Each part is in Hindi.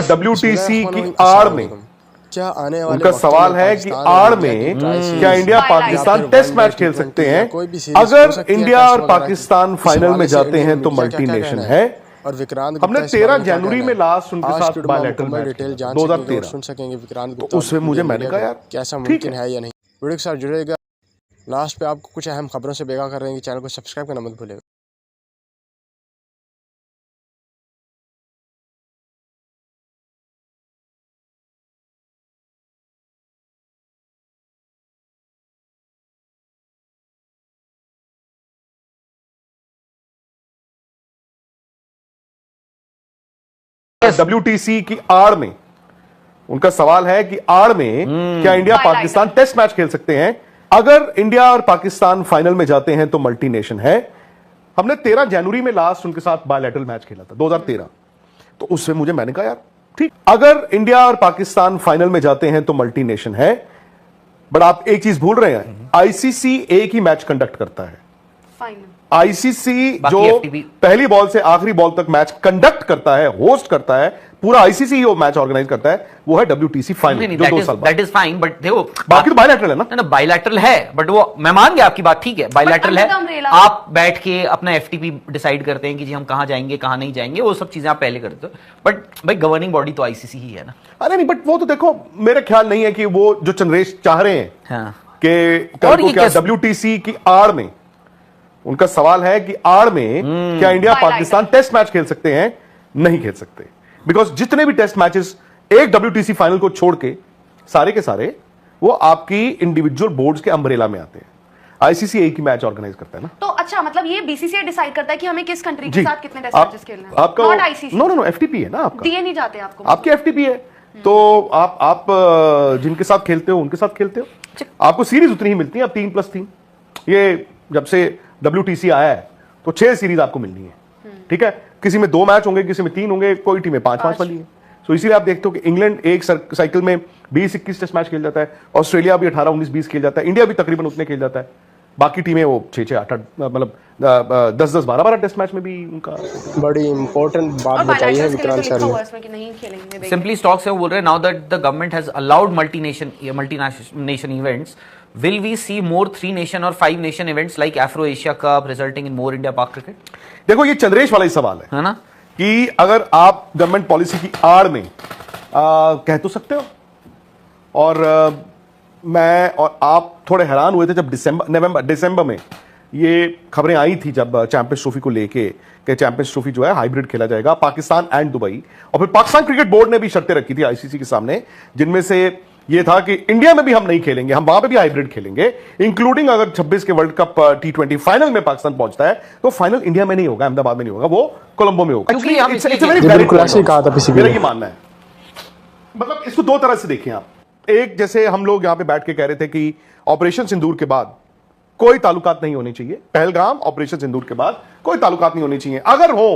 WTC की आड़ में क्या आने वाले उनका सवाल है कि आड़ में क्या इंडिया पाकिस्तान टेस्ट मैच खेल सकते हैं? अगर इंडिया और पाकिस्तान फाइनल में जाते हैं तो मल्टी नेशन है। और विक्रांत हमने 13 जनवरी में लास्ट उनके साथ बायलैटरल मैच डिटेल जान 2013 सुन सकेंगे विक्रांत तो उसमें मुझे मैंने कहा यार कैसा मुमकिन है या नहीं। वीडियो के साथ जुड़ेगा। लास्ट पे आपको कुछ अहम खबरों से बेगा कर रहे हैं कि चैनल को सब्सक्राइब करना मत भूलिएगा। WTC की आड़ में उनका सवाल है कि आड़ में क्या इंडिया पाकिस्तान टेस्ट मैच खेल सकते हैं? अगर इंडिया और पाकिस्तान फाइनल में जाते हैं तो मल्टी नेशन है। हमने 13 जनवरी में लास्ट उनके साथ बायलैटरल मैच खेला था 2013 तो उससे मुझे मैंने कहा यार ठीक, अगर इंडिया और पाकिस्तान फाइनल में जाते हैं तो मल्टी नेशन है। बट आप एक चीज भूल रहे हैं, आईसीसी एक ही मैच कंडक्ट करता है। आईसीसी जो पहली बॉल से आखिरी बॉल तक मैच कंडक्ट करता है, होस्ट करता है, पूरा आईसीसी वो मैच ऑर्गेनाइज करता है, वो है WTC फाइनल जो 2 साल बाद। दैट इज फाइन बट देखो बाकी तो बायलैटरल है ना बायलैटरल है बट वो मैं मान गया आपकी बात, ठीक है बायलैटरल है। आप बैठ के अपना FTP डिसाइड करते हैं कि जी हम कहां जाएंगे कहां नहीं जाएंगे, वो सब चीजें आप पहले करते हो। बट भाई गवर्निंग बॉडी तो आईसीसी ही है ना। अरे नहीं, बट वो तो देखो मेरा ख्याल नहीं है कि वो जो चंद्रेश चाह रहे हैं कि क्या WTC की आड़ में उनका सवाल है कि आड़ में क्या इंडिया पाकिस्तान टेस्ट मैच खेल सकते हैं? नहीं खेल सकते, बिकॉज जितने भी टेस्ट मैचेस एक WTC फाइनल को छोड़ के सारे के सारे वो आपकी इंडिविजुअल बोर्ड्स के अम्ब्रेला में आते हैं। आईसीसी एक ही मैच ऑर्गेनाइज करता है ना। तो अच्छा, मतलब ये BCCI डिसाइड करता है कि हमें किस कंट्री के साथ कितने टेस्ट मैचेस खेलने हैं। आपका नॉट आईसीसी। नो FTP है ना आपका, दिए नहीं जाते आपको, आपकी FTP है। तो आप जिनके साथ खेलते हो उनके साथ खेलते हो, आपको सीरीज उतनी ही मिलती है। अब 3+3 ये जब से WTC आया है तो 6 सीरीज आपको मिलनी है, ठीक है। किसी में 2 मैच होंगे, किसी में 3 होंगे, कोई टीम में 5-5 वाली है। तो इसीलिए आप देखते हो कि इंग्लैंड एक साइकिल में 20-21 टेस्ट मैच खेल जाता है, ऑस्ट्रेलिया भी 18-19-20 खेल जाता है, इंडिया भी तकरीबन उतने खेल जाता है। बाकी टीमें वो 6-6 8-8 मतलब 10-10 12-12 टेस्ट मैच में भी उनका। बड़ी इंपॉर्टेंट बात बताई है विक्रांत सर ने। सिंपली स्टॉक्स है वो बोल रहे हैं now that the government has allowed multi nation events will we see more 3 nation और 5 nation events like Afro Asia Cup resulting in more India Pak cricket? देखो ये चंद्रेश वाला ही सवाल है ना कि अगर आप गवर्नमेंट पॉलिसी की आड़ में कह तो सकते हो। और मैं और आप थोड़े हैरान हुए थे जब दिसंबर में ये खबरें आई थी, जब चैंपियंस ट्रॉफी को लेके कि चैंपियंस ट्रॉफी जो है हाइब्रिड खेला जाएगा पाकिस्तान एंड दुबई। और फिर पाकिस्तान क्रिकेट बोर्ड ने भी शर्तें रखी थी आईसीसी के सामने, जिनमें से ये था कि इंडिया में भी हम नहीं खेलेंगे, हम वहां पे भी हाइब्रिड खेलेंगे, इंक्लूडिंग अगर 26 के वर्ल्ड कप T20 फाइनल में पाकिस्तान पहुंचता है तो फाइनल इंडिया में नहीं होगा, अहमदाबाद में नहीं होगा, वो कोलंबो में होगा। मेरा ये मानना है। मतलब इसको 2 तरह से देखें आप। एक, जैसे हम लोग यहां पे बैठ के कह रहे थे कि ऑपरेशन सिंदूर के बाद कोई ताल्लुकात नहीं होने चाहिए, पहलगाम ऑपरेशन सिंदूर के बाद कोई ताल्लुकात नहीं होने चाहिए, अगर हो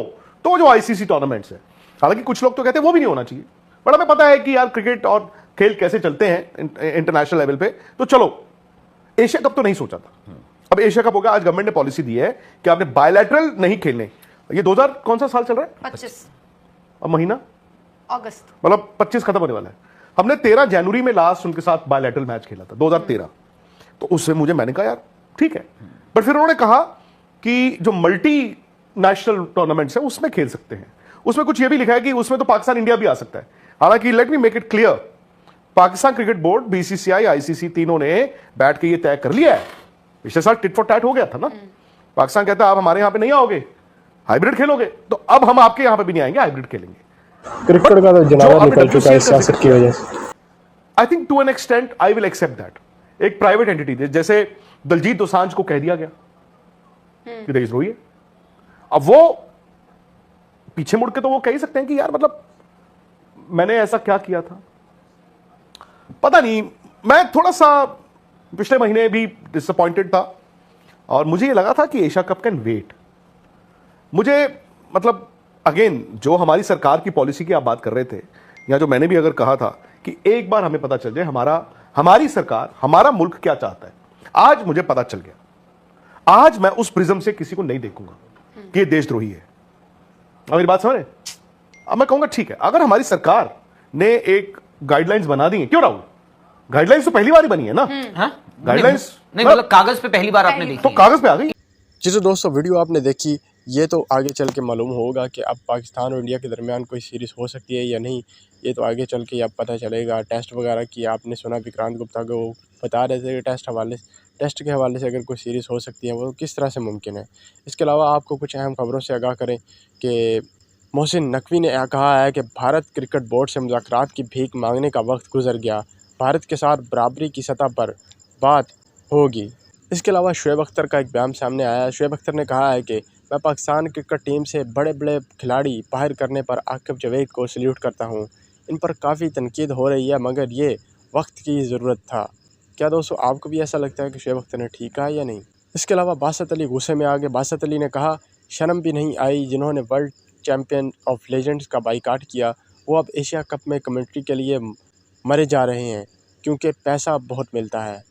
तो जो आईसीसी टूर्नामेंट्स है। हालांकि कुछ लोग तो कहते हैं वो भी नहीं होना चाहिए, बट हमें पता है कि यार क्रिकेट और खेल कैसे चलते हैं इंटरनेशनल लेवल पे। तो चलो एशिया कप तो नहीं सोचा था, अब एशिया कप हो गया। आज गवर्नमेंट ने पॉलिसी दी है कि आपने बायलैटरल नहीं खेलने। ये 2000 कौन सा साल चल रहा है? 25 अब महीना अगस्त, मतलब 25 खत्म होने वाला है। हमने 13 जनवरी में लास्ट उनके साथ बायलैटरल मैच खेला था 2013 तो उससे मुझे मैंने कहा यार ठीक है। बट फिर उन्होंने कहा कि जो मल्टी नेशनल टूर्नामेंट्स है उसमें खेल सकते हैं। उसमें कुछ ये भी लिखा है कि उसमें तो पाकिस्तान इंडिया भी आ सकता है। हालांकि let me make it clear, Pakistan cricket board, BCCI, ICC तीनों ने बैठ के ये तय कर लिया है। पिछले साल टिट फॉर टैट हो गया था ना। पाकिस्तान कहता है आप हमारे यहां पे नहीं आओगे, हाइब्रिड खेलोगे, तो अब हम आपके यहां पे भी नहीं आएंगे, हाइब्रिड खेलेंगे। क्रिकेट का तो जनावर निकल चुका है सियासत की वजह से। I think to an extent I will accept that. एक प्राइवेट एंटिटी थी, जैसे दलजीत दोसांझ को कह दिया गया कि देशद्रोही है, अब वो पीछे मुड़ के तो वो कह ही सकते हैं कि यार मतलब मैंने ऐसा क्या किया था, पता नहीं। मैं थोड़ा सा पिछले महीने भी डिसअपॉइंटेड था और मुझे ये लगा था कि एशिया कप कैन वेट। मुझे मतलब अगेन जो हमारी सरकार की पॉलिसी की आप बात कर रहे थे, या जो मैंने भी अगर कहा था कि एक बार हमें पता चल जाए हमारी सरकार, हमारा मुल्क क्या चाहता है, आज मुझे पता चल गया। आज मैं उस प्रिज्म से किसी को नहीं देखूंगा कि ये देशद्रोही है। मेरी बात समझ रहे? अब मैं कहूंगा ठीक है, अगर हमारी सरकार ने एक गाइडलाइंस बना दी है, क्यों राहुल, गाइडलाइंस तो पहली बार ही बनी है ना, हाँ? गाइडलाइंस नहीं मतलब कागज पे पहली बार आपने देखी तो कागज पे आ गई। जी तो दोस्तों वीडियो आपने देखी, ये तो आगे चल के मालूम होगा कि अब पाकिस्तान और इंडिया के दरमियान कोई सीरीज़ हो सकती है या नहीं, ये तो आगे चल के अब पता चलेगा। टेस्ट वगैरह की आपने सुना विक्रांत गुप्ता को वो बता रहे थे कि टेस्ट के हवाले से अगर कोई सीरीज़ हो सकती है वो किस तरह से मुमकिन है। इसके अलावा आपको कुछ अहम खबरों से आगाह करें कि मोहसिन नकवी ने कहा है कि भारत क्रिकेट बोर्ड से मुज़ाकरात की भीख मांगने का वक्त गुजर गया, भारत के साथ बराबरी की सतह पर बात होगी। इसके अलावा शुएब अख्तर का एक बयान सामने आया है। शुएब अख्तर ने कहा है कि मैं पाकिस्तान क्रिकेट टीम से बड़े बड़े खिलाड़ी बाहर करने पर आकिब जावेद को सल्यूट करता हूं। इन पर काफ़ी तनकीद हो रही है मगर ये वक्त की ज़रूरत था। क्या दोस्तों आपको भी ऐसा लगता है कि शुएब अख्तर ने ठीक कहा या नहीं? इसके अलावा बासत अली गुस्से में आ गए। बासत अली ने कहा शर्म भी नहीं आई जिन्होंने वर्ल्ड चैम्पियन ऑफ लेजेंड्स का बाइकाट किया, वो अब एशिया कप में कमेंट्री के लिए मरे जा रहे हैं क्योंकि पैसा बहुत मिलता है।